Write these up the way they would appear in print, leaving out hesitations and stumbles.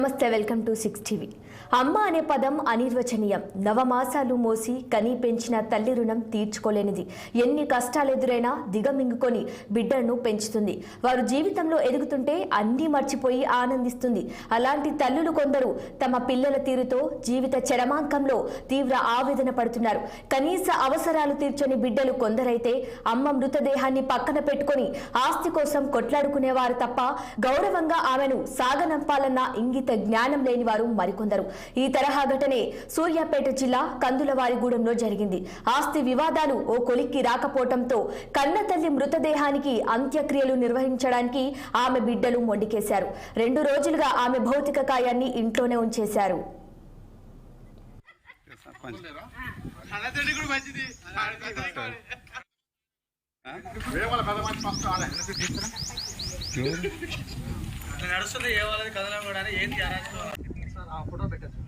నమస్తే, welcome to 6 TV. అమ్మ అనే పదం అనిర్వచనీయం. నవమాసాలు మోసి కని పెంచిన తల్లి రుణం తీర్చుకోలేనిది. ఎన్ని కష్టాలు ఎదురైనా దిగమింగుకొని బిడ్డను పెంచుతుంది. వారు జీవితంలో ఎదుగుతుంటే అన్నీ మర్చిపోయి ఆనందిస్తుంది. అలాంటి తల్లులు కొందరు తమ పిల్లల తీరుతో జీవిత చరమాంకంలో తీవ్ర ఆవేదన పడుతున్నారు. కనీస అవసరాలు తీర్చని బిడ్డలు కొందరైతే అమ్మ మృతదేహాన్ని పక్కన పెట్టుకుని ఆస్తి కోసం కొట్లాడుకునేవారు తప్ప గౌరవంగా ఆమెను సాగనంపాలన్న ఇంగిత జ్ఞానం లేని వారు మరికొందరు. ఈ తరహా ఘటనే సూర్యాపేట జిల్లా కందులవారిగూడెంలో జరిగింది. ఆస్తి వివాదాలు ఓ కొలిక్కి రాకపోవడంతో కన్న తల్లి మృతదేహానికి అంత్యక్రియలు నిర్వహించడానికి ఆమె బిడ్డలు మొండికేశారు. 2 రోజులుగా ఆమె భౌతిక కాయాన్ని ఇంట్లోనే ఉంచేశారు. నడుస్తుంది ఏ వాళ్ళది కథలో కూడా ఏంటి సార్ ఆ ఫోటో పెట్టచ్చు.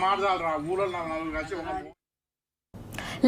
మాట్లాడరా ఊళ్ళో నలుగురు కలిసి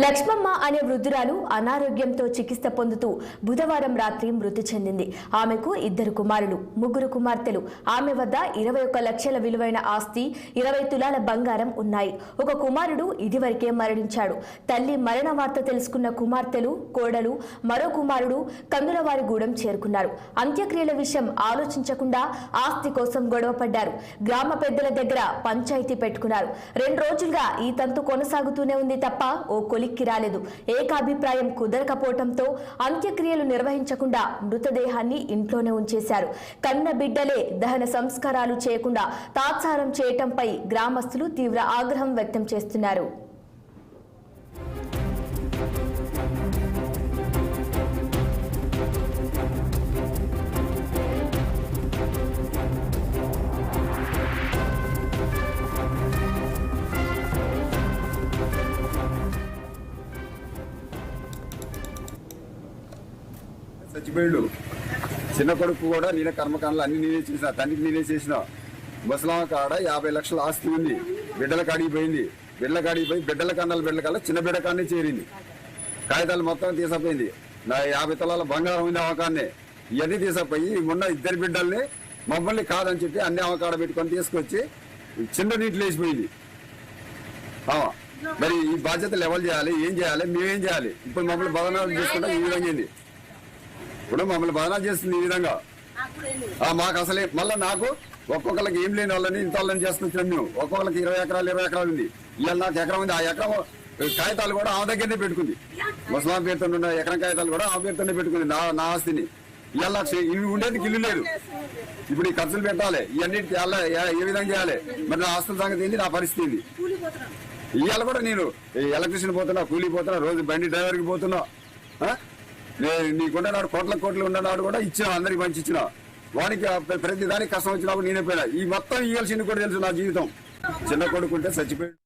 లక్ష్మమ్మ అనే వృద్ధురాలు అనారోగ్యంతో చికిత్స పొందుతూ బుధవారం రాత్రి మృతి చెందింది. ఆమెకు 2 కుమారులు, 3 కుమార్తెలు. ఆమె వద్ద 21 లక్షల విలువైన ఆస్తి, 20 తులాల బంగారం ఉన్నాయి. ఒక కుమారుడు ఇదివరకే మరణించాడు. తల్లి మరణ వార్త తెలుసుకున్న కుమార్తెలు, కోడలు, మరో కుమారుడు కందులవారిగూడెం చేరుకున్నారు. అంత్యక్రియల విషయం ఆలోచించకుండా ఆస్తి కోసం గొడవపడ్డారు. గ్రామ పెద్దల దగ్గర పంచాయతీ పెట్టుకున్నారు. 2 రోజులుగా ఈ తంతు కొనసాగుతూనే ఉంది తప్ప ఓ కొలిక్కి రాలేదు. ఏకాభిప్రాయం కుదరకపోవడంతో అంత్యక్రియలు నిర్వహించకుండా మృతదేహాన్ని ఇంట్లోనే ఉంచేశారు. కన్న బిడ్డలే దహన సంస్కారాలు చేయకుండా తాత్సారం చేయటంపై గ్రామస్తులు తీవ్ర ఆగ్రహం వ్యక్తం చేస్తున్నారు. చచ్చిపోయిండు. చిన్న కొడుకు కూడా నేనే కర్మకాండలు అన్ని నేనే చేసిన, తండ్రికి నేనే చేసిన. ముసలామ కాడ 50 లక్షల ఆస్తి ఉంది. బిడ్డల కాడికి పోయింది. బిడ్డల కన్నాలు బిడ్డల కల్లా చిన్న బిడ్డ కాడనే చేరింది. కాగితాలు మొత్తం తీసపోయింది. నా 50 తులాల బంగారం ఉంది అవకాడనే. ఇవన్నీ తీసపోయి మొన్న 2 బిడ్డల్ని మమ్మల్ని కాదని చెప్పి అన్ని అవకాడ పెట్టుకొని తీసుకొచ్చి చిన్న నీటిలో వేసిపోయింది. మరి ఈ బాధ్యతలు ఎవరు చేయాలి, ఏం చేయాలి, మేమేం చేయాలి? ఇప్పుడు మమ్మల్ని బదనాలు చేసుకుంటే ఈ విధంగా ఏంది? ఇప్పుడు మమ్మల్ని బదనాలు చేస్తుంది ఈ విధంగా. మాకు అసలే మళ్ళీ నాకు ఒక్కొక్కరికి ఏం లేని వాళ్ళని ఇంత వాళ్ళని చేసుకొచ్చాం మేము. ఒక్కొక్కరికి 20 ఎకరాలు ఉంది. ఇవాళ నాకు ఎకరం ఉంది. ఆ ఎకరం కాగితాలు కూడా ఆమె దగ్గరనే పెట్టుకుంది. ముసలాం పేరుతో ఉన్న ఎకరం కాగితాలు కూడా ఆమె పేరుతోనే పెట్టుకుంది నా ఆస్తిని. ఇవాళ ఇవి ఉండేందుకు ఇల్లు లేదు. ఇప్పుడు ఈ ఖర్చులు పెట్టాలి, ఇవన్నిటి ఏ విధంగా చేయాలి? మరి నా ఆస్తుల సంగతి ఏంది, నా పరిస్థితి ఏంది? ఇవాళ కూడా నేను ఎలక్ట్రిషియన్ పోతున్నా, కూలీ పోతున్నా, రోజు బండి డ్రైవర్కి పోతున్నా. నీకున్ననాడు కోట్లు ఉన్ననాడు కూడా ఇచ్చిన, అందరికి మంచి ఇచ్చిన. వానికి ప్రతి దానికి కష్టం వచ్చినప్పుడు నేనే పోయినా. ఈ మొత్తం ఇవ్వాల్సింది కూడా తెలుసు నా జీవితం. చిన్న కొడుకుంటే చచ్చిపోయాడు.